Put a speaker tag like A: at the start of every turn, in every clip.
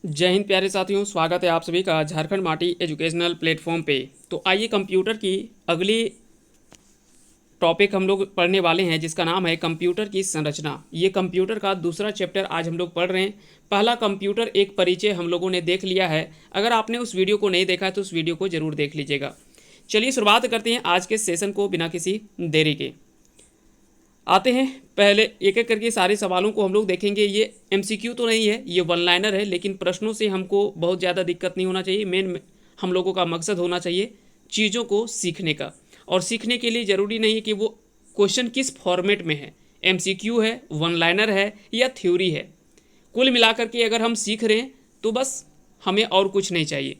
A: जय हिंद प्यारे साथियों, स्वागत है आप सभी का झारखंड माटी एजुकेशनल प्लेटफॉर्म पे। तो आइए कंप्यूटर की अगली टॉपिक हम लोग पढ़ने वाले हैं, जिसका नाम है कंप्यूटर की संरचना। ये कंप्यूटर का दूसरा चैप्टर आज हम लोग पढ़ रहे हैं। पहला कंप्यूटर एक परिचय हम लोगों ने देख लिया है। अगर आपने उस वीडियो को नहीं देखा है तो उस वीडियो को जरूर देख लीजिएगा। चलिए शुरुआत करते हैं आज के सेशन को बिना किसी देरी के। आते हैं पहले एक एक करके सारे सवालों को हम लोग देखेंगे। ये एमसीक्यू तो नहीं है, ये वन लाइनर है, लेकिन प्रश्नों से हमको बहुत ज़्यादा दिक्कत नहीं होना चाहिए। मेन हम लोगों का मकसद होना चाहिए चीज़ों को सीखने का, और सीखने के लिए ज़रूरी नहीं है कि वो क्वेश्चन किस फॉर्मेट में है, एमसीक्यू है, वन लाइनर है या थ्योरी है। कुल मिलाकर के अगर हम सीख रहे हैं तो बस हमें और कुछ नहीं चाहिए।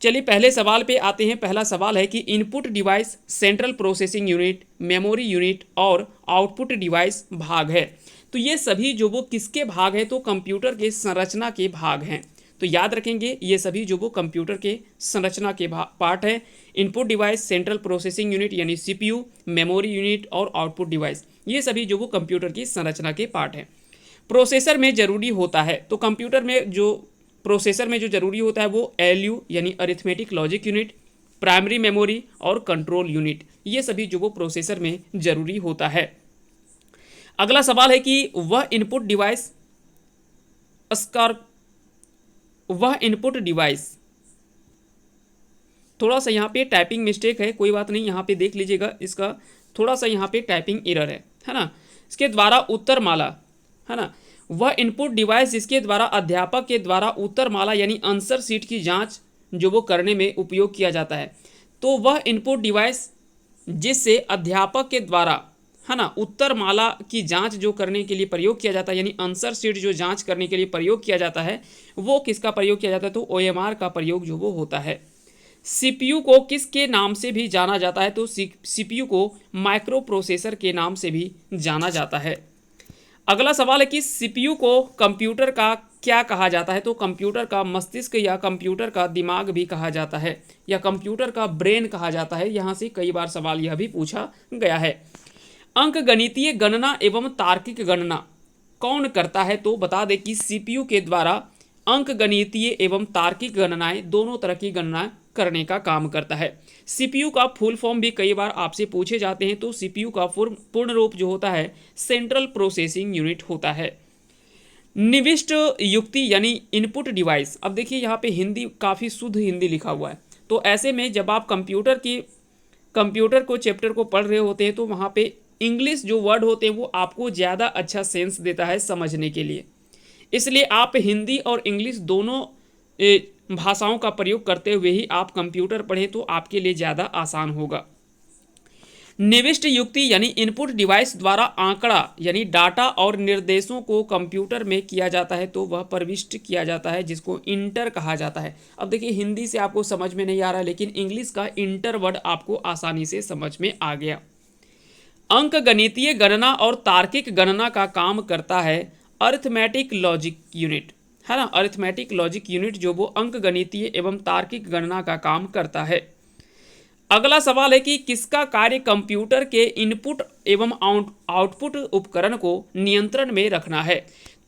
A: चलिए पहले सवाल पे आते हैं। पहला सवाल है कि input device central processing unit, memory unit और आउटपुट डिवाइस भाग है। तो ये सभी जो वो किसके भाग हैं, तो कंप्यूटर के संरचना के भाग हैं। तो याद रखेंगे ये सभी जो वो कंप्यूटर के संरचना के पार्ट है। Input device, central processing unit यानी सीपीयू, मेमोरी यूनिट और आउटपुट डिवाइस, ये सभी जो वो कंप्यूटर की संरचना के पार्ट हैं। प्रोसेसर में जरूरी होता है, तो कंप्यूटर में जो प्रोसेसर में जो जरूरी होता है वो एलयू यानी arithmetic logic unit, primary memory और कंट्रोल यूनिट, ये सभी जो वो प्रोसेसर में जरूरी होता है। अगला सवाल है कि वह इनपुट डिवाइस, थोड़ा सा यहाँ पे टाइपिंग मिस्टेक है, कोई बात नहीं, यहाँ पे देख लीजिएगा, इसका थोड़ा सा यहाँ पे टाइपिंग एरर है ना। इसके द्वारा उत्तरमाला, है ना, वह इनपुट डिवाइस जिसके द्वारा अध्यापक के द्वारा उत्तरमाला यानी आंसर शीट की जांच जो वो करने में उपयोग किया जाता है। तो वह इनपुट डिवाइस जिससे अध्यापक के द्वारा, है ना, उत्तरमाला की जांच जो करने के लिए प्रयोग किया जाता है, यानी आंसर शीट जो जांच करने के लिए प्रयोग किया जाता है, वो किसका प्रयोग किया जाता है, तो ओएमआर का प्रयोग जो वो होता है। सीपीयू को किसके नाम से भी जाना जाता है, तो सीपीयू को माइक्रो प्रोसेसर के नाम से भी जाना जाता है। अगला सवाल है कि सीपीयू को कंप्यूटर का क्या कहा जाता है, तो कंप्यूटर का मस्तिष्क या कंप्यूटर का दिमाग भी कहा जाता है, या कंप्यूटर का ब्रेन कहा जाता है। यहाँ से कई बार सवाल यह भी पूछा गया है। अंकगणितीय गणना एवं तार्किक गणना कौन करता है, तो बता दें कि सीपीयू के द्वारा अंकगणितीय एवं तार्किक गणनाएं, दोनों तरह की गणनाएं करने का काम करता है। सीपीयू का फुल फॉर्म भी कई बार आपसे पूछे जाते हैं, तो सीपीयू का पूर्ण रूप जो होता है सेंट्रल प्रोसेसिंग यूनिट होता है। निविष्ट युक्ति यानी इनपुट डिवाइस, अब देखिए यहाँ पे हिंदी काफ़ी शुद्ध हिंदी लिखा हुआ है, तो ऐसे में जब आप कंप्यूटर को चैप्टर को पढ़ रहे होते हैं तो वहाँ पे इंग्लिश जो वर्ड होते हैं वो आपको ज़्यादा अच्छा सेंस देता है समझने के लिए। इसलिए आप हिंदी और इंग्लिश दोनों भाषाओं का प्रयोग करते हुए ही आप कंप्यूटर पढ़ें तो आपके लिए ज़्यादा आसान होगा। निविष्ट युक्ति यानी इनपुट डिवाइस द्वारा आंकड़ा यानी डाटा और निर्देशों को कंप्यूटर में किया जाता है, तो वह प्रविष्ट किया जाता है, जिसको इंटर कहा जाता है। अब देखिए हिंदी से आपको समझ में नहीं आ रहा है, लेकिन इंग्लिश का इंटर वर्ड आपको आसानी से समझ में आ गया। अंक गणितीय गणना और तार्किक गणना का काम करता है अरिथमेटिक लॉजिक यूनिट, है ना। अरिथमेटिक लॉजिक यूनिट जो वो अंक गणितीय एवं तार्किक गणना का काम करता है। अगला सवाल है कि किसका कार्य कंप्यूटर के इनपुट एवं आउटपुट उपकरण को नियंत्रण में रखना है,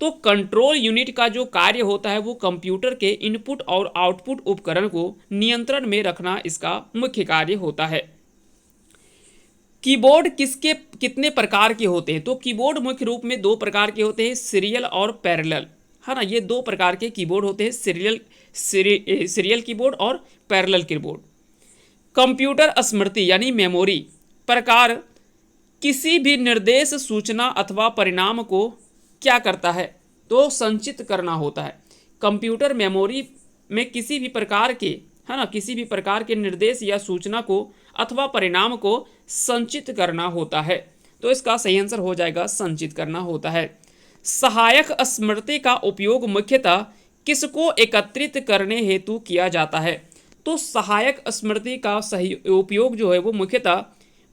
A: तो कंट्रोल यूनिट का जो कार्य होता है वो कंप्यूटर के इनपुट और आउटपुट उपकरण को नियंत्रण में रखना इसका मुख्य कार्य होता है। कीबोर्ड कितने प्रकार के होते हैं, तो कीबोर्ड मुख्य रूप में दो प्रकार के होते हैं, सीरियल और पैरेलल, है ना। ये दो प्रकार के कीबोर्ड होते हैं, सीरियल कीबोर्ड और पैरेलल कीबोर्ड। कंप्यूटर स्मृति यानी मेमोरी प्रकार किसी भी निर्देश, सूचना अथवा परिणाम को क्या करता है, तो संचित करना होता है। कंप्यूटर मेमोरी में किसी भी प्रकार के, है ना, किसी भी प्रकार के निर्देश या सूचना को अथवा परिणाम को संचित करना होता है, तो इसका सही आंसर हो जाएगा संचित करना होता है। सहायक स्मृति का उपयोग मुख्यतः किसको एकत्रित करने हेतु किया जाता है, तो सहायक स्मृति का सही उपयोग जो है वो मुख्यतः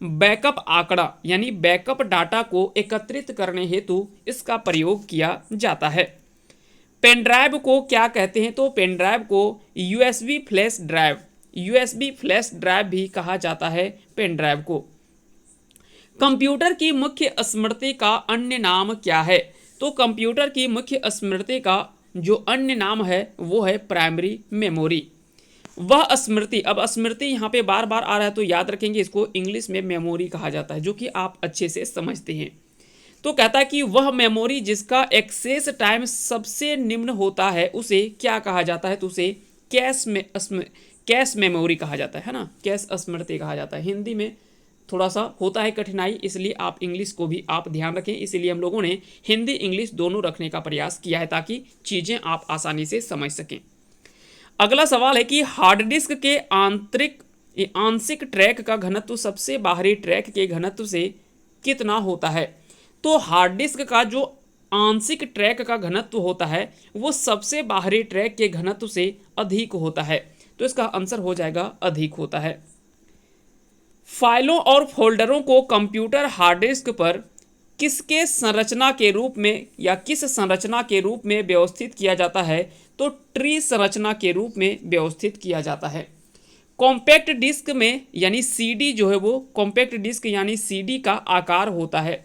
A: बैकअप आंकड़ा यानी बैकअप डाटा को एकत्रित करने हेतु इसका प्रयोग किया जाता है। पेन ड्राइव को क्या कहते हैं, तो पेन ड्राइव को यूएसबी फ्लैश ड्राइव भी कहा जाता है पेन ड्राइव को। कंप्यूटर की मुख्य स्मृति का अन्य नाम क्या है, तो कंप्यूटर की मुख्य स्मृति का जो अन्य नाम है वो है प्राइमरी मेमोरी। वह स्मृति, अब स्मृति यहाँ पे बार बार आ रहा है तो याद रखेंगे, इसको इंग्लिश में मेमोरी कहा जाता है, जो कि आप अच्छे से समझते हैं। तो कहता है कि वह मेमोरी जिसका एक्सेस टाइम सबसे निम्न होता है उसे क्या कहा जाता है, तो उसे कैश मेमोरी कहा जाता है ना, कैश स्मृति कहा जाता है। हिंदी में थोड़ा सा होता है कठिनाई, इसलिए आप इंग्लिश को भी आप ध्यान रखें, इसीलिए हम लोगों ने हिंदी इंग्लिश दोनों रखने का प्रयास किया है ताकि चीज़ें आप आसानी से समझ सकें। अगला सवाल है कि हार्ड डिस्क के आंशिक ट्रैक का घनत्व सबसे बाहरी ट्रैक के घनत्व से कितना होता है। तो हार्ड डिस्क का जो आंशिक ट्रैक का घनत्व होता है वो सबसे बाहरी ट्रैक के घनत्व से अधिक होता है, तो इसका आंसर हो जाएगा अधिक होता है। फाइलों और फोल्डरों को कंप्यूटर हार्ड डिस्क पर किसके संरचना के रूप में या किस संरचना के रूप में व्यवस्थित किया जाता है, तो ट्री संरचना के रूप में व्यवस्थित किया जाता है। कॉम्पैक्ट डिस्क में यानी सीडी जो है वो कॉम्पैक्ट डिस्क यानी सीडी का आकार होता है।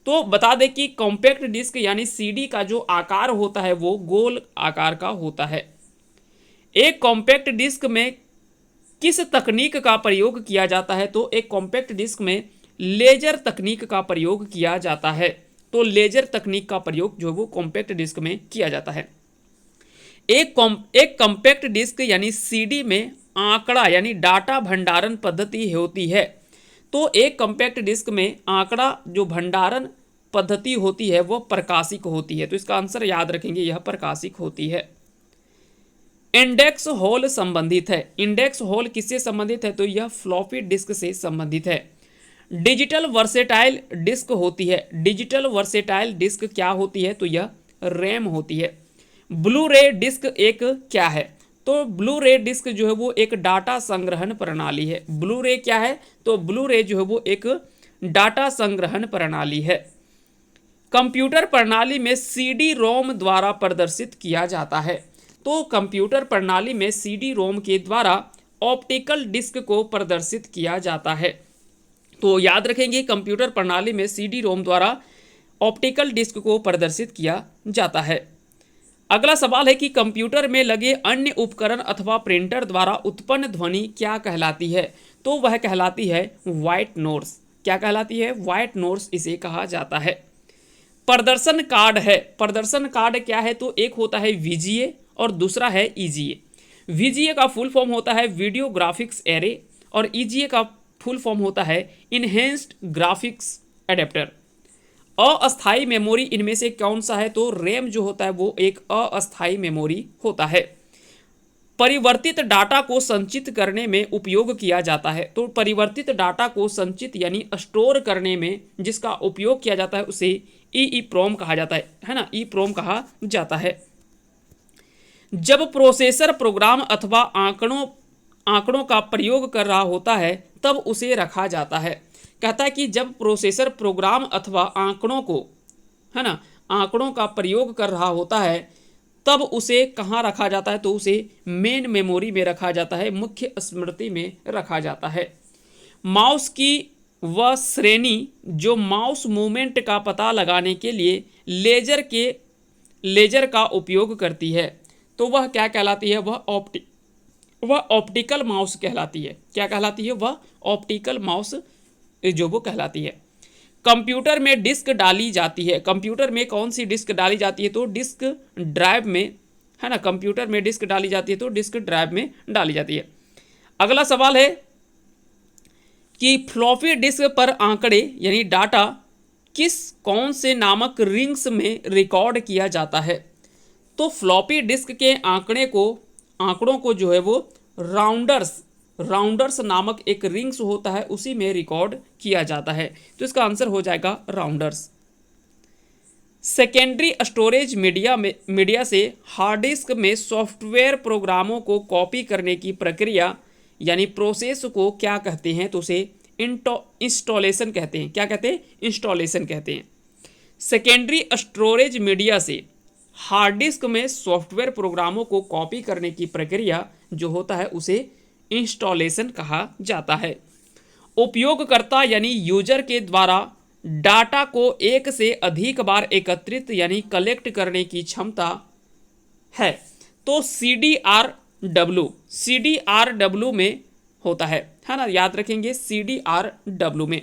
A: तो बता दें कि कॉम्पैक्ट डिस्क यानी सीडी का जो आकार होता है वो गोल आकार का होता है। एक कॉम्पैक्ट डिस्क में किस तकनीक का प्रयोग किया जाता है, तो एक कॉम्पैक्ट डिस्क में लेजर तकनीक का प्रयोग किया जाता है। तो लेजर तकनीक का प्रयोग जो है वो कॉम्पैक्ट डिस्क में किया जाता है। एक कॉम्पैक्ट डिस्क यानी सीडी में आंकड़ा यानी डाटा भंडारण पद्धति होती है। तो एक कॉम्पैक्ट डिस्क में आंकड़ा जो भंडारण पद्धति होती है वह प्रकाशिक होती है, तो इसका आंसर याद रखेंगे, यह प्रकाशिक होती है। इंडेक्स होल संबंधित है। इंडेक्स होल किससे संबंधित है, तो यह फ्लॉपी डिस्क से संबंधित है। डिजिटल वर्सेटाइल डिस्क होती है। डिजिटल वर्सेटाइल डिस्क क्या होती है, तो यह रैम होती है। ब्लू रे डिस्क एक क्या है, तो ब्लू रे डिस्क जो है वो एक डाटा संग्रहण प्रणाली है। ब्लू रे क्या है, तो ब्लू रे जो है वो एक डाटा संग्रहण प्रणाली है। कंप्यूटर प्रणाली में सीडी रोम द्वारा प्रदर्शित किया जाता है। तो कंप्यूटर प्रणाली में सीडी रोम के द्वारा ऑप्टिकल डिस्क को प्रदर्शित किया जाता है। तो याद रखेंगे कंप्यूटर प्रणाली में सीडी रोम द्वारा ऑप्टिकल डिस्क को प्रदर्शित किया जाता है। अगला सवाल है कि कंप्यूटर में लगे अन्य उपकरण अथवा प्रिंटर द्वारा उत्पन्न ध्वनि क्या कहलाती है, तो वह कहलाती है व्हाइट नॉइस। क्या कहलाती है, व्हाइट नॉइस इसे कहा जाता है। प्रदर्शन कार्ड है। प्रदर्शन कार्ड क्या है, तो एक होता है वीजीए और दूसरा है ईजीए। वीजीए का फुल फॉर्म होता है वीडियो ग्राफिक्स एरे और ईजीए का फुल फॉर्म होता है इनहेंस्ड ग्राफिक्स एडेप्टर। अस्थायी मेमोरी इनमें से कौन सा है, तो रैम जो होता है वो एक अस्थायी मेमोरी होता है। परिवर्तित डाटा को संचित करने में उपयोग किया जाता है। तो परिवर्तित डाटा को संचित यानी स्टोर करने में जिसका उपयोग किया जाता है उसे ईईप्रोम कहा जाता है ना, ईप्रोम कहा जाता है। जब प्रोसेसर प्रोग्राम अथवा आंकड़ों का प्रयोग कर रहा होता है तब उसे रखा जाता है। कहता है कि जब प्रोसेसर प्रोग्राम अथवा आंकड़ों का प्रयोग कर रहा होता है तब उसे कहाँ रखा जाता है, तो उसे मेन मेमोरी में रखा जाता है, मुख्य स्मृति में रखा जाता है। माउस की वह श्रेणी जो माउस मूवमेंट का पता लगाने के लिए लेजर का उपयोग करती है, तो वह क्या कहलाती है, वह ऑप्टिकल माउस कहलाती है। क्या कहलाती है, वह ऑप्टिकल माउस जो वो कहलाती है। कंप्यूटर में डिस्क डाली जाती है। कंप्यूटर में कौन सी डिस्क डाली जाती है, तो डिस्क ड्राइव में, है ना, कंप्यूटर में डिस्क डाली जाती है तो डिस्क ड्राइव में डाली जाती है। अगला सवाल है कि फ्लॉपी डिस्क पर आंकड़े यानी डाटा कौन से नामक रिंग्स में रिकॉर्ड किया जाता है, तो फ्लॉपी डिस्क के आंकड़ों को जो है वो राउंडर्स नामक एक रिंग्स होता है उसी में रिकॉर्ड किया जाता है, तो इसका आंसर हो जाएगा राउंडर्स। सेकेंडरी स्टोरेज मीडिया से हार्ड डिस्क में सॉफ्टवेयर प्रोग्रामों को कॉपी करने की प्रक्रिया यानी प्रोसेस को क्या कहते हैं, तो उसे इंस्टॉलेशन कहते हैं। क्या कहते हैं, इंस्टॉलेशन कहते हैं। सेकेंडरी स्टोरेज मीडिया से हार्ड डिस्क में सॉफ्टवेयर प्रोग्रामों को कॉपी करने की प्रक्रिया जो होता है उसे इंस्टॉलेशन कहा जाता है। उपयोगकर्ता यानी यूजर के द्वारा डाटा को एक से अधिक बार एकत्रित यानी कलेक्ट करने की क्षमता है तो CDRW में होता है ना, याद रखेंगे CDRW में।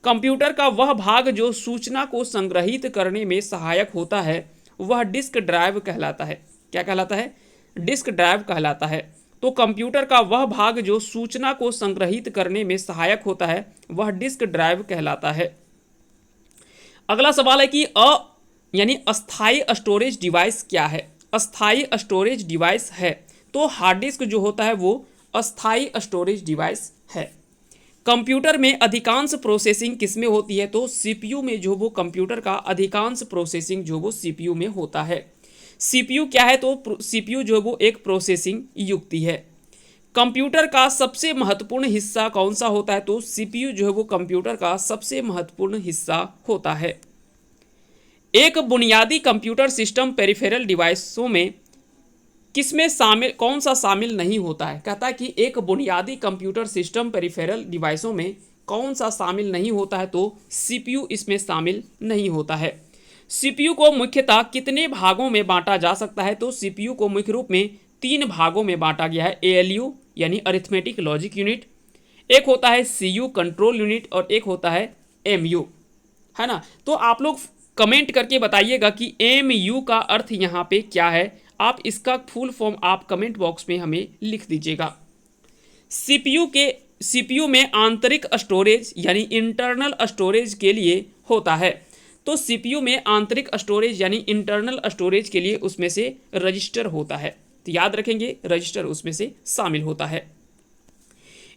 A: कंप्यूटर का वह भाग जो सूचना को संग्रहित करने में सहायक होता है वह डिस्क ड्राइव कहलाता है। क्या कहलाता है? डिस्क ड्राइव कहलाता है। तो कंप्यूटर का वह भाग जो सूचना को संग्रहित करने में सहायक होता है वह डिस्क ड्राइव कहलाता है। अगला सवाल है कि यानी अस्थायी स्टोरेज डिवाइस क्या है? अस्थायी स्टोरेज डिवाइस है तो हार्ड डिस्क जो होता है वो अस्थायी स्टोरेज डिवाइस है। कंप्यूटर में अधिकांश प्रोसेसिंग किसमें होती है? तो सीपीयू में जो वो कंप्यूटर का अधिकांश प्रोसेसिंग जो वो सीपीयू में होता है। सीपीयू क्या है? तो सीपीयू जो वो एक प्रोसेसिंग युक्ति है। कंप्यूटर का सबसे महत्वपूर्ण हिस्सा कौन सा होता है? तो सीपीयू जो है वो कंप्यूटर का सबसे महत्वपूर्ण हिस्सा होता है। एक बुनियादी कंप्यूटर सिस्टम पेरिफेरल डिवाइसों में किसमें शामिल, कौन सा शामिल नहीं होता है? कहता है कि एक बुनियादी कंप्यूटर सिस्टम पेरिफेरल डिवाइसों में कौन सा शामिल नहीं होता है? तो सीपीयू इसमें शामिल नहीं होता है। सीपीयू को मुख्यतः कितने भागों में बांटा जा सकता है? तो सीपीयू को मुख्य रूप में 3 भागों में बांटा गया है। एएलयू यानी अरिथमेटिक लॉजिक यूनिट, एक होता है सीयू कंट्रोल यूनिट और एक होता है एमयू, है ना। तो आप लोग कमेंट करके बताइएगा कि एमयू का अर्थ यहाँ पे क्या है। आप इसका फुल फॉर्म आप कमेंट बॉक्स में हमें लिख दीजिएगा। सीपीयू में आंतरिक स्टोरेज यानी इंटरनल स्टोरेज के लिए होता है। तो सीपीयू में आंतरिक स्टोरेज यानी इंटरनल स्टोरेज के लिए उसमें से रजिस्टर होता है। तो याद रखेंगे रजिस्टर उसमें से शामिल होता है।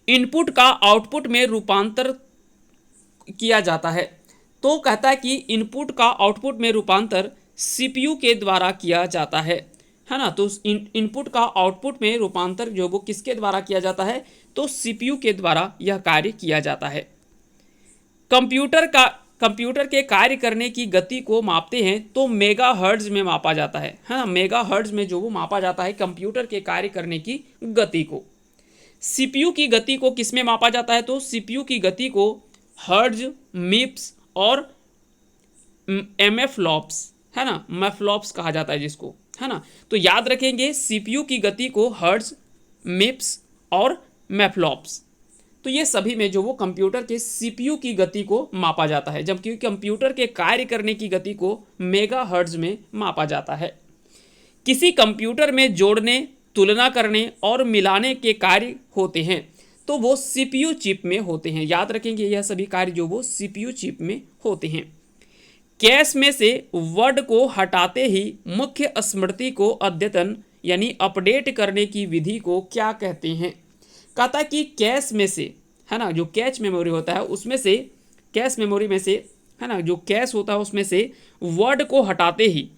A: इनपुट का आउटपुट में रूपांतर किया जाता है। तो कहता है कि इनपुट का आउटपुट में रूपांतर सीपीयू के द्वारा किया जाता है ना। तो इनपुट का आउटपुट में रूपांतर जो वो किसके द्वारा किया जाता है? तो सीपीयू के द्वारा यह कार्य किया जाता है। कंप्यूटर के कार्य करने की गति को मापते हैं तो मेगाहर्ट्ज में मापा जाता है ना। मेगाहर्ट्ज में जो वो मापा जाता है कंप्यूटर के कार्य करने की गति को। सीपीयू की गति को किस में मापा जाता है? तो सीपीयू की गति को हर्ट्ज, मिप्स और एमएफ्लॉप्स, है ना, मैफ्लॉप्स कहा जाता है जिसको, है ना। तो याद रखेंगे सीपीयू की गति को हर्ट्ज, मिप्स और मैफ्लॉप्स। तो ये सभी में जो वो कंप्यूटर के सीपीयू की गति को मापा जाता है, जबकि कंप्यूटर के कार्य करने की गति को मेगाहर्ट्ज में मापा जाता है। किसी कंप्यूटर में जोड़ने, तुलना करने और मिलाने के कार्य होते हैं तो वो सीपीयू चिप में होते हैं। याद रखेंगे यह सभी कार्य जो वो सीपीयू चिप में होते हैं। कैश में से वर्ड को हटाते ही मुख्य स्मृति को अद्यतन यानी अपडेट करने की विधि को क्या कहते हैं? कहता है कि कैश में से, है ना, जो कैश मेमोरी होता है उसमें से, कैश मेमोरी में से, है ना, जो कैश होता है उसमें से वर्ड को हटाते ही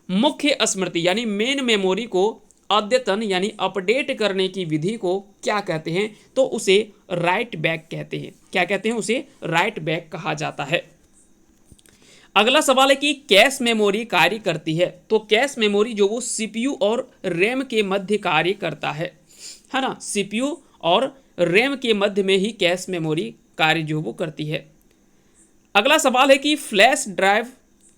A: मुख्य स्मृति यानी मेन मेमोरी को अद्यतन यानी अपडेट करने की विधि को क्या कहते हैं? तो उसे राइट बैक कहते हैं। क्या कहते हैं? उसे राइट बैक कहा जाता है। अगला सवाल है कि कैश मेमोरी कार्य करती है। तो कैश मेमोरी जो वो सीपीयू और रैम के मध्य कार्य करता है ना। सीपीयू और रैम के मध्य में ही कैश मेमोरी कार्य जो वो करती है। अगला सवाल है कि फ्लैश ड्राइव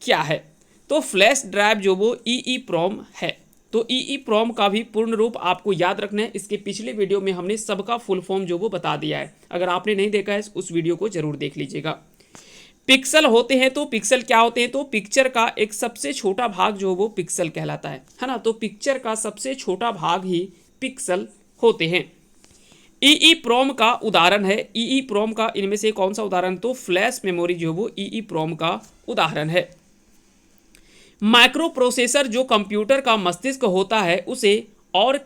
A: क्या है? तो फ्लैश ड्राइव जो वो EEPROM है। तो EEPROM का भी पूर्ण रूप आपको याद रखना है। इसके पिछले वीडियो में हमने सबका फुल फॉर्म जो वो बता दिया है। अगर आपने नहीं देखा है उस वीडियो को जरूर देख लीजिएगा। पिक्सल होते हैं तो पिक्सल क्या होते हैं? तो पिक्चर का एक सबसे छोटा भाग जो वो पिक्सल कहलाता है ना। तो पिक्चर का सबसे छोटा भाग ही पिक्सल होते हैं। EEPROM का उदाहरण है। EEPROM का इनमें से कौन सा उदाहरण? तो फ्लैश मेमोरी जो वो EEPROM का उदाहरण है। माइक्रो प्रोसेसर जो कंप्यूटर का मस्तिष्क होता है उसे और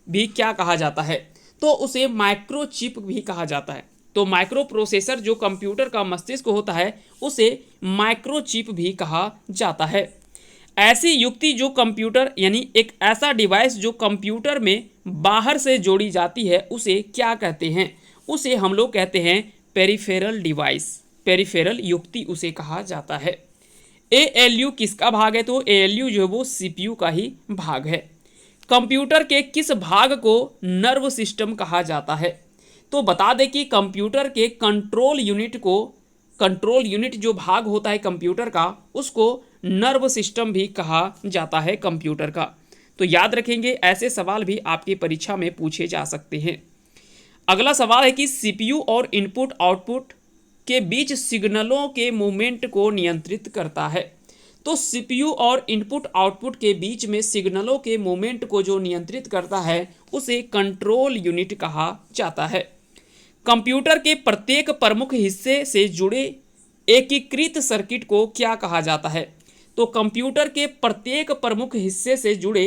A: भी क्या कहा जाता है? तो उसे माइक्रोचिप भी कहा जाता है। तो माइक्रो प्रोसेसर जो कंप्यूटर का मस्तिष्क होता है उसे माइक्रोचिप भी कहा जाता है। ऐसी युक्ति जो कंप्यूटर यानी एक ऐसा डिवाइस जो कंप्यूटर में बाहर से जोड़ी जाती है उसे क्या कहते हैं? उसे हम लोग कहते हैं पेरिफेरल डिवाइस। पेरिफेरल युक्ति उसे कहा जाता है। ALU किसका भाग है? तो ALU जो है वो CPU का ही भाग है। कंप्यूटर के किस भाग को नर्व सिस्टम कहा जाता है? तो बता दें कि कंप्यूटर के कंट्रोल यूनिट जो भाग होता है कंप्यूटर का उसको नर्व सिस्टम भी कहा जाता है कंप्यूटर का। तो याद रखेंगे, ऐसे सवाल भी आपकी परीक्षा में पूछे जा सकते हैं। अगला सवाल है कि सीपीयू और इनपुट आउटपुट के बीच सिग्नलों के मूवमेंट को नियंत्रित करता है। तो सीपीयू और इनपुट आउटपुट के बीच में सिग्नलों के मूवमेंट को जो नियंत्रित करता है उसे कंट्रोल यूनिट कहा जाता है। कंप्यूटर के प्रत्येक प्रमुख हिस्से से जुड़े एकीकृत सर्किट को क्या कहा जाता है? तो कंप्यूटर के प्रत्येक प्रमुख हिस्से से जुड़े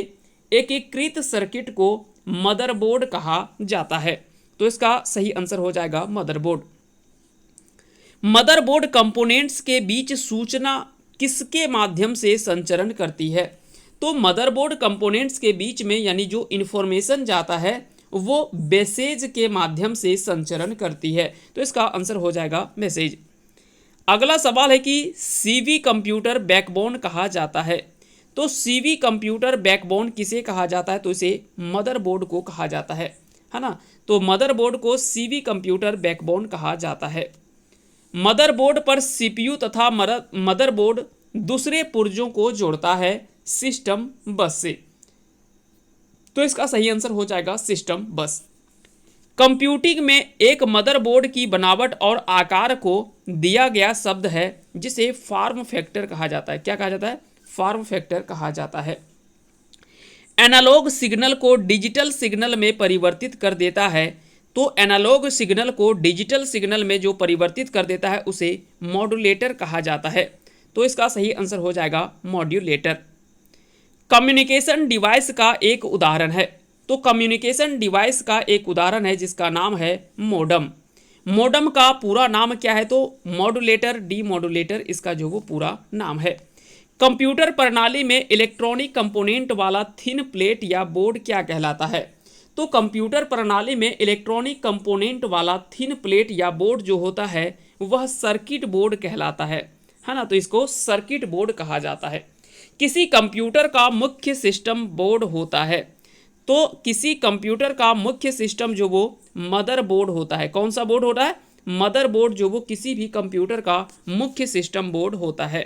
A: एकीकृत सर्किट को मदरबोर्ड कहा जाता है। तो इसका सही आंसर हो जाएगा मदरबोर्ड। मदरबोर्ड कंपोनेंट्स के बीच सूचना किसके माध्यम से संचरण करती है? तो मदरबोर्ड कंपोनेंट्स के बीच में यानी जो इंफॉर्मेशन जाता है वो मैसेज के माध्यम से संचरण करती है। तो इसका आंसर हो जाएगा मैसेज। अगला सवाल है कि सीवी कंप्यूटर बैकबोन कहा जाता है। तो सीवी कंप्यूटर बैकबोन किसे कहा जाता है? तो इसे मदरबोर्ड को कहा जाता है ना। तो मदरबोर्ड को सीवी कंप्यूटर बैकबोन कहा जाता है। मदरबोर्ड पर सीपीयू तथा मदरबोर्ड दूसरे पुर्जों को जोड़ता है सिस्टम बस से। तो इसका सही आंसर हो जाएगा सिस्टम बस। कंप्यूटिंग में एक मदरबोर्ड की बनावट और आकार को दिया गया शब्द है जिसे फॉर्म फैक्टर कहा जाता है। क्या कहा जाता है? फॉर्म फैक्टर कहा जाता है। एनालॉग सिग्नल को डिजिटल सिग्नल में परिवर्तित कर देता है। तो एनालॉग सिग्नल को डिजिटल सिग्नल में जो परिवर्तित कर देता है उसे मॉड्यूलेटर कहा जाता है। तो इसका सही आंसर हो जाएगा मॉड्यूलेटर। कम्युनिकेशन डिवाइस का एक उदाहरण है। तो कम्युनिकेशन डिवाइस का एक उदाहरण है जिसका नाम है मोडम। मोडम का पूरा नाम क्या है? तो मॉड्यूलेटर डीमॉड्यूलेटर इसका जो वो पूरा नाम है। कंप्यूटर प्रणाली में इलेक्ट्रॉनिक कंपोनेंट वाला थिन प्लेट या बोर्ड क्या कहलाता है? तो कंप्यूटर प्रणाली में इलेक्ट्रॉनिक कंपोनेंट वाला थिन प्लेट या बोर्ड जो होता है वह सर्किट बोर्ड कहलाता है ना। तो इसको सर्किट बोर्ड कहा जाता है। किसी कंप्यूटर का मुख्य सिस्टम बोर्ड होता है। तो किसी कंप्यूटर का मुख्य सिस्टम जो वो मदरबोर्ड होता है। कौन सा बोर्ड होता है? मदरबोर्ड जो वो किसी भी कंप्यूटर का मुख्य सिस्टम बोर्ड होता है।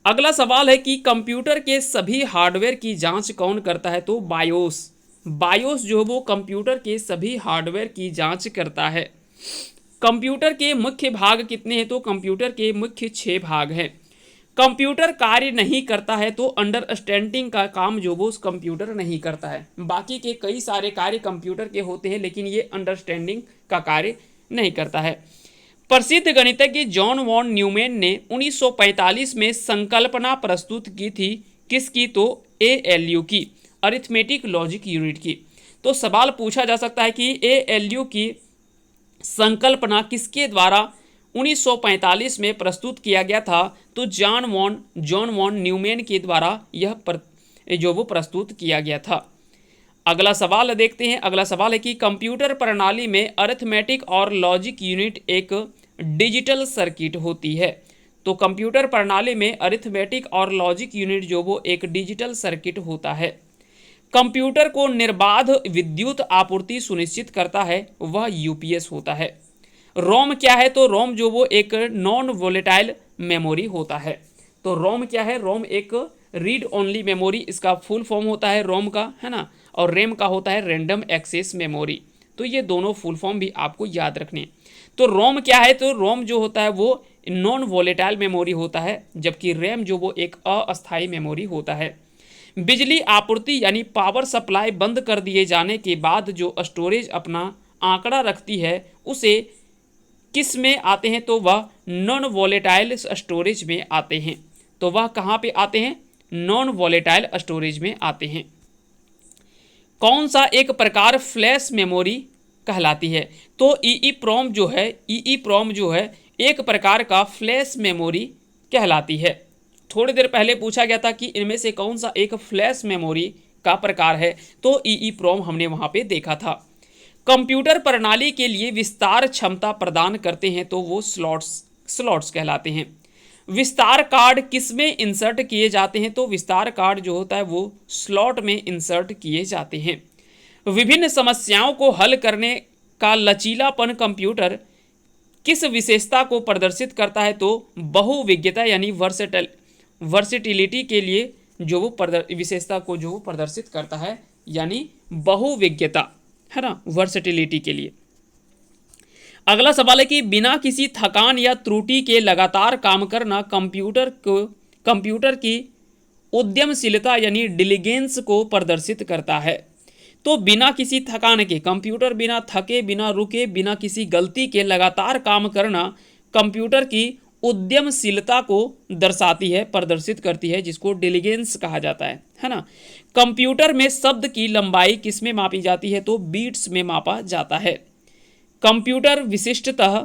A: अगला सवाल है कि कंप्यूटर के सभी हार्डवेयर की जांच कौन करता है? तो बायोस। बायोस जो वो कंप्यूटर के सभी हार्डवेयर की जांच करता है। कंप्यूटर के मुख्य भाग कितने हैं? तो कंप्यूटर के मुख्य 6 भाग हैं। कंप्यूटर कार्य नहीं करता है तो अंडरस्टैंडिंग का काम जो वो उस कंप्यूटर नहीं करता है। बाकी के कई सारे कार्य कंप्यूटर के होते हैं लेकिन ये अंडरस्टैंडिंग का कार्य नहीं करता है। प्रसिद्ध गणितज्ञ जॉन वॉन न्यूमैन ने 1945 में संकल्पना प्रस्तुत की थी किसकी? तो ALU की, अरिथमेटिक लॉजिक यूनिट की। तो सवाल पूछा जा सकता है कि ALU की संकल्पना किसके द्वारा 1945 में प्रस्तुत किया गया था? तो जॉन वॉन न्यूमैन के द्वारा यह जो वो प्रस्तुत किया गया था। अगला सवाल देखते हैं। अगला सवाल है कि कंप्यूटर प्रणाली में अरिथमेटिक और लॉजिक यूनिट एक डिजिटल सर्किट होती है। तो कंप्यूटर प्रणाली में अरिथमेटिक और लॉजिक यूनिट जो वो एक डिजिटल सर्किट होता है। कंप्यूटर को निर्बाध विद्युत आपूर्ति सुनिश्चित करता है वह UPS होता है। रोम क्या है? तो रोम जो वो एक नॉन वोलेटाइल मेमोरी होता है। तो रोम क्या है? रोम एक रीड ओनली मेमोरी इसका फुल फॉर्म होता है रोम का, है ना। और रैम का होता है रैंडम एक्सेस मेमोरी। तो ये दोनों फुल फॉर्म भी आपको याद रखने। तो रोम क्या है? तो रोम जो होता है वो नॉन वोलेटाइल मेमोरी होता है जबकि रैम जो वो एक अस्थायी मेमोरी होता है। बिजली आपूर्ति यानी पावर सप्लाई बंद कर दिए जाने के बाद जो स्टोरेज अपना आंकड़ा रखती है उसे किस में आते हैं? तो वह नॉन वोलेटाइल स्टोरेज में आते हैं। तो वह कहाँ पे आते हैं? नॉन वोलेटाइल स्टोरेज में आते हैं। कौन सा एक प्रकार फ्लैश मेमोरी कहलाती है? तो EEPROM जो है एक प्रकार का फ्लैश मेमोरी कहलाती है। थोड़ी देर पहले पूछा गया था कि इनमें से कौन सा एक फ्लैश मेमोरी का प्रकार है? तो EEPROM हमने वहाँ पे देखा था। कंप्यूटर प्रणाली के लिए विस्तार क्षमता प्रदान करते हैं तो वो स्लॉट्स कहलाते हैं। विस्तार कार्ड किस में इंसर्ट किए जाते हैं? तो विस्तार कार्ड जो होता है वो स्लॉट में इंसर्ट किए जाते हैं। विभिन्न समस्याओं को हल करने का लचीलापन कंप्यूटर किस विशेषता को प्रदर्शित करता है? तो बहुविज्ञता यानी वर्सेटिलिटी के लिए जो वो विशेषता को जो वो प्रदर्शित करता है, यानी बहुविज्ञता, है ना, वर्सेटिलिटी के लिए। अगला सवाल है कि बिना किसी थकान या त्रुटि के लगातार काम करना कंप्यूटर की उद्यमशीलता यानी डिलिजेंस को प्रदर्शित करता है। तो बिना किसी थकान के कंप्यूटर बिना थके, बिना रुके, बिना किसी गलती के लगातार काम करना कंप्यूटर की उद्यमशीलता को दर्शाती है, प्रदर्शित करती है, जिसको डिलिजेंस कहा जाता है ना। कंप्यूटर में शब्द की लंबाई किस में मापी जाती है? तो बीट्स में मापा जाता है। कंप्यूटर विशिष्टतः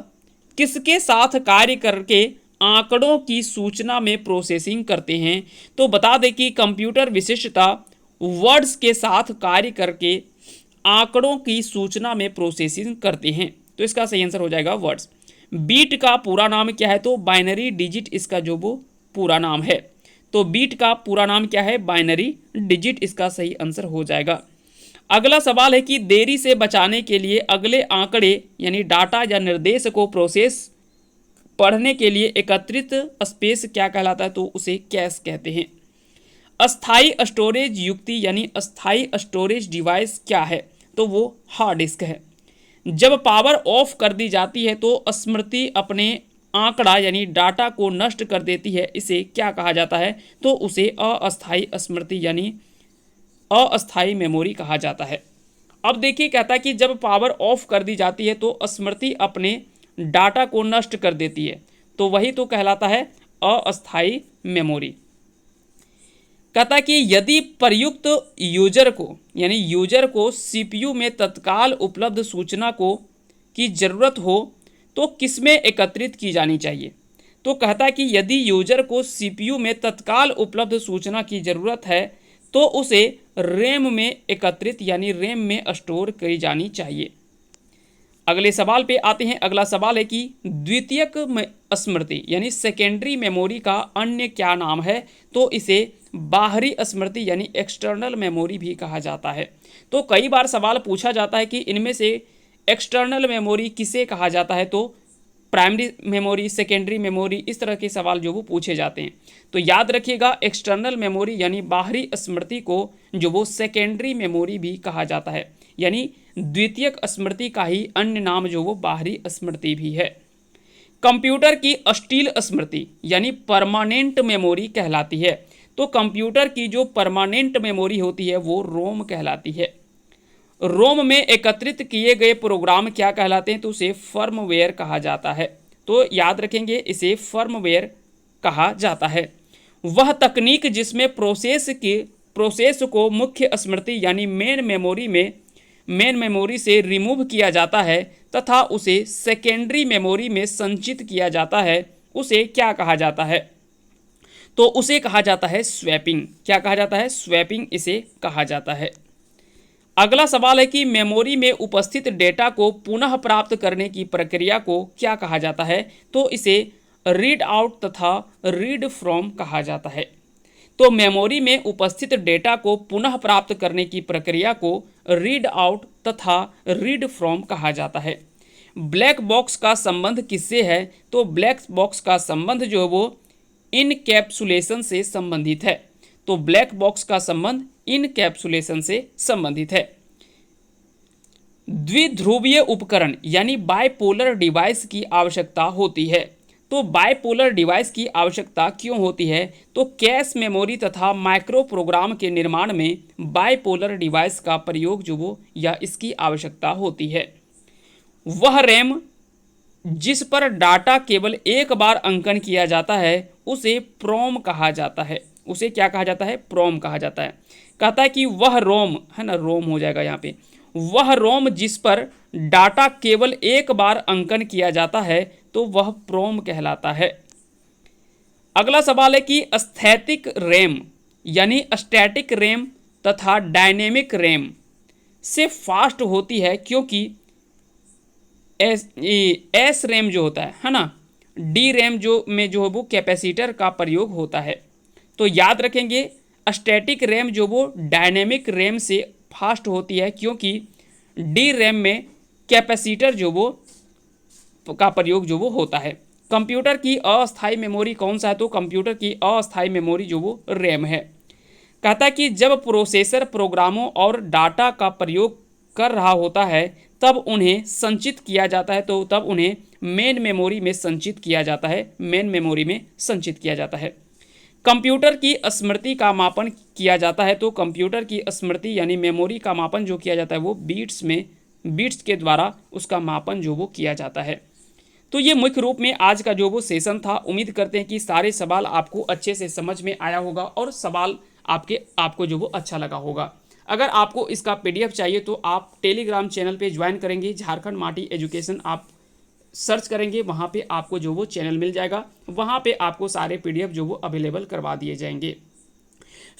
A: किसके साथ कार्य करके आंकड़ों की सूचना में प्रोसेसिंग करते हैं? तो बता दें कि कंप्यूटर विशिष्टतः वर्ड्स के साथ कार्य करके आंकड़ों की सूचना में प्रोसेसिंग करते हैं। तो इसका सही आंसर हो जाएगा वर्ड्स। बीट का पूरा नाम क्या है? तो बाइनरी डिजिट इसका जो वो पूरा नाम है। तो बीट का पूरा नाम क्या है? बाइनरी डिजिट इसका सही आंसर हो जाएगा। अगला सवाल है कि देरी से बचाने के लिए अगले आंकड़े यानी डाटा या निर्देश को प्रोसेस पढ़ने के लिए एकत्रित स्पेस क्या कहलाता है? तो उसे कैश कहते हैं। अस्थाई स्टोरेज युक्ति यानी अस्थाई स्टोरेज डिवाइस क्या है? तो वो हार्ड डिस्क है। जब पावर ऑफ कर दी जाती है तो स्मृति अपने आंकड़ा यानी डाटा को नष्ट कर देती है, इसे क्या कहा जाता है? तो उसे अस्थाई स्मृति यानी अस्थाई मेमोरी कहा जाता है। अब देखिए, कहता है कि जब पावर ऑफ कर दी जाती है तो स्मृति अपने डाटा को नष्ट कर देती है, तो वही तो कहलाता है अस्थाई मेमोरी। कहता है कि यदि प्रयुक्त यूजर को यानी यूजर को सीपीयू में तत्काल उपलब्ध सूचना को की जरूरत हो तो किसमें एकत्रित की जानी चाहिए? तो कहता है कि यदि यूजर को सीपीयू में तत्काल उपलब्ध सूचना की जरूरत है तो उसे रैम में एकत्रित यानी रैम में स्टोर करी जानी चाहिए। अगले सवाल पे आते हैं। अगला सवाल है कि द्वितीयक स्मृति यानी सेकेंडरी मेमोरी का अन्य क्या नाम है? तो इसे बाहरी स्मृति यानी एक्सटर्नल मेमोरी भी कहा जाता है। तो कई बार सवाल पूछा जाता है कि इनमें से एक्सटर्नल मेमोरी किसे कहा जाता है? तो प्राइमरी मेमोरी, सेकेंडरी मेमोरी, इस तरह के सवाल जो वो पूछे जाते हैं। तो याद रखिएगा, एक्सटर्नल मेमोरी यानी बाहरी स्मृति को जो वो सेकेंडरी मेमोरी भी कहा जाता है, यानी द्वितीयक स्मृति का ही अन्य नाम जो वो बाहरी स्मृति भी है। कंप्यूटर की अस्थायी स्मृति यानी परमानेंट मेमोरी कहलाती है। तो कंप्यूटर की जो परमानेंट मेमोरी होती है वो रोम कहलाती है। रोम में एकत्रित किए गए प्रोग्राम क्या कहलाते हैं? तो उसे फर्मवेयर कहा जाता है। तो याद रखेंगे, इसे फर्मवेयर कहा जाता है। वह तकनीक जिसमें प्रोसेस को मुख्य स्मृति यानी मेन मेमोरी से रिमूव किया जाता है तथा उसे सेकेंडरी मेमोरी में संचित किया जाता है, उसे क्या कहा जाता है? तो उसे कहा जाता है स्वैपिंग। क्या कहा जाता है? स्वैपिंग इसे कहा जाता है। अगला सवाल है कि मेमोरी में उपस्थित डेटा को पुनः प्राप्त करने की प्रक्रिया को क्या कहा जाता है? तो इसे रीड आउट तथा रीड फ्रॉम कहा जाता है। तो मेमोरी में उपस्थित डेटा को पुनः प्राप्त करने की प्रक्रिया को रीड आउट तथा रीड फ्रॉम कहा जाता है। ब्लैक बॉक्स का संबंध किससे है? तो ब्लैक बॉक्स का संबंध जो है वो इनकैप्सुलेशन से संबंधित है। तो ब्लैक बॉक्स का संबंध इनकैप्सुलेशन से संबंधित है। द्विध्रुवीय उपकरण यानी बाइपोलर डिवाइस की आवश्यकता होती है। तो बाइपोलर डिवाइस की आवश्यकता क्यों होती है? तो कैश मेमोरी तथा माइक्रो प्रोग्राम के निर्माण में बाइपोलर डिवाइस का प्रयोग जो वो या इसकी आवश्यकता होती है। वह रैम जिस पर डाटा केवल एक बार अंकन किया जाता है उसे प्रोम कहा जाता है। उसे क्या कहा जाता है? प्रोम कहा जाता है। कहता है कि वह रोम, है ना, रोम हो जाएगा यहाँ पे, वह रोम जिस पर डाटा केवल एक बार अंकन किया जाता है तो वह प्रोम कहलाता है। अगला सवाल है कि स्थैतिक रैम यानी स्टैटिक रैम तथा डायनेमिक रैम से फास्ट होती है क्योंकि एस रैम जो होता है ना, डी रैम जो में जो है वो कैपेसिटर का प्रयोग होता है। तो याद रखेंगे, स्टैटिक रैम जो वो डायनेमिक रैम से फास्ट होती है क्योंकि डी रैम में कैपेसिटर जो वो का प्रयोग जो वो होता है। कंप्यूटर की अस्थायी मेमोरी कौन सा है? तो कंप्यूटर की अस्थायी मेमोरी जो वो रैम है। कहता है कि जब प्रोसेसर प्रोग्रामों और डाटा का प्रयोग कर रहा होता है तब उन्हें संचित किया जाता है, तो तब उन्हें मेन मेमोरी में संचित किया जाता है, मेन मेमोरी में संचित किया जाता है। कंप्यूटर की स्मृति का मापन किया जाता है, तो कंप्यूटर की स्मृति यानी मेमोरी का मापन जो किया जाता है वो बीट्स के द्वारा उसका मापन जो वो किया जाता है। तो ये मुख्य रूप में आज का जो वो सेशन था। उम्मीद करते हैं कि सारे सवाल आपको अच्छे से समझ में आया होगा और सवाल आपको जो वो अच्छा लगा होगा। अगर आपको इसका पीडीएफ चाहिए तो आप टेलीग्राम चैनल पे ज्वाइन करेंगे, झारखंड माटी एजुकेशन आप सर्च करेंगे, वहाँ पे आपको जो वो चैनल मिल जाएगा, वहाँ पे आपको सारे पीडीएफ जो वो अवेलेबल करवा दिए जाएंगे।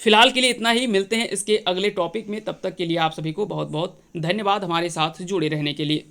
A: फिलहाल के लिए इतना ही, मिलते हैं इसके अगले टॉपिक में, तब तक के लिए आप सभी को बहुत बहुत धन्यवाद हमारे साथ जुड़े रहने के लिए।